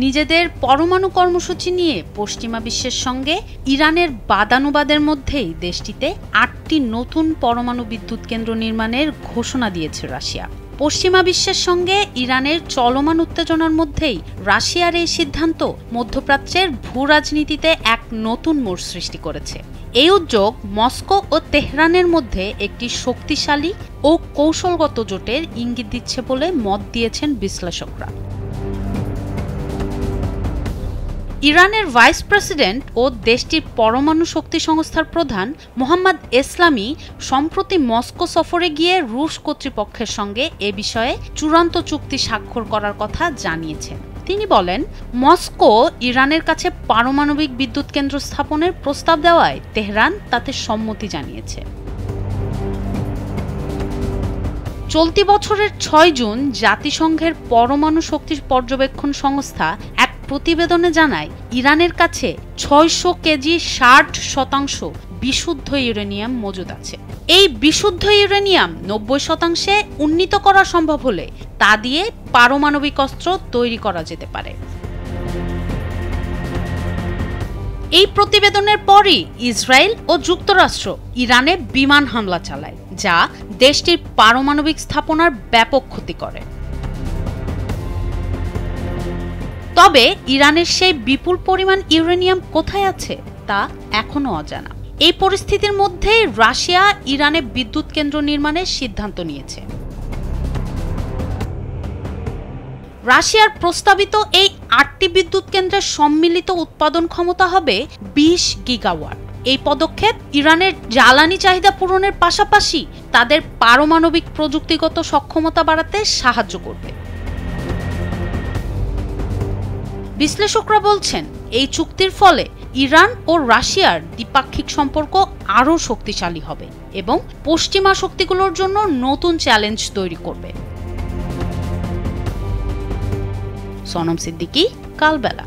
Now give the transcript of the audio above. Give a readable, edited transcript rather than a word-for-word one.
নিজেদের পরমাণু কর্মসূচি নিয়ে পশ্চিমা বিশ্বের সঙ্গে ইরানের বাদানুবাদের মধ্যেই দেশটিতে 8টি নতুন পরমাণু বিদ্যুৎ কেন্দ্র নির্মাণের ঘোষণা দিয়েছে রাশিয়া। পশ্চিমা বিশ্বের সঙ্গে ইরানের চলমান উত্তেজনার মধ্যেই রাশিয়ার এই সিদ্ধান্ত মধ্যপ্রাচ্যের ভূরাজনীতিতে এক নতুন মোড় সৃষ্টি করেছে। এই উদ্যোগ মস্কো ও তেহরানের মধ্যে একটি শক্তিশালী ও কৌশলগত জোটের ইঙ্গিত দিচ্ছে বলে মত দিয়েছেন বিশ্লেষকরা। ইরানের ভাইস প্রেসিডেন্ট ও দেশটির পরমাণু শক্তি সংস্থার প্রধান মোহাম্মদ এসলামি সম্প্রতি মস্কো সফরে গিয়ে রুশ কর্তৃপক্ষের সঙ্গে এ বিষয়ে চূড়ান্ত চুক্তি স্বাক্ষর করার কথা জানিয়েছেন। তিনি বলেন, মস্কো ইরানের কাছে পারমাণবিক বিদ্যুৎ কেন্দ্র স্থাপনের প্রস্তাব দেওয়ায় তেহরান তাতে সম্মতি জানিয়েছে। চলতি বছরের 6 জুন জাতিসংঘের পরমাণু শক্তি পর্যবেক্ষণ সংস্থা এক প্রতিবেদনে জানায়, ইরানের কাছে 600 কেজি 60% বিশুদ্ধ ইউরেনিয়াম মজুদ আছে। এই বিশুদ্ধ ইউরেনিয়াম 90% উন্নীত করা সম্ভব হলে তা দিয়ে পারমাণবিক অস্ত্র তৈরি করা যেতে পারে। এই প্রতিবেদনের পরই ইসরায়েল ও যুক্তরাষ্ট্র ইরানে বিমান হামলা চালায়, যা দেশটির পারমাণবিক স্থাপনার ব্যাপক ক্ষতি করে। তবে ইরানের সেই বিপুল পরিমাণ ইউরেনিয়াম কোথায় আছে তা এখনো অজানা। এই পরিস্থিতির মধ্যে রাশিয়া ইরানে বিদ্যুৎ কেন্দ্র নির্মাণের সিদ্ধান্ত নিয়েছে। রাশিয়ার প্রস্তাবিত এই 8টি বিদ্যুৎ কেন্দ্রের সম্মিলিত উৎপাদন ক্ষমতা হবে 20 গিগাওয়াট। এই পদক্ষেপ ইরানের জ্বালানি চাহিদা পূরণের পাশাপাশি তাদের পারমাণবিক প্রযুক্তিগত সক্ষমতা বাড়াতে সাহায্য করবে। বিশ্লেষকরা বলছেন, এই চুক্তির ফলে ইরান ও রাশিয়ার দ্বিপাক্ষিক সম্পর্ক আরও শক্তিশালী হবে এবং পশ্চিমা শক্তিগুলোর জন্য নতুন চ্যালেঞ্জ তৈরি করবে। সনম সিদ্দিকী, কালবেলা।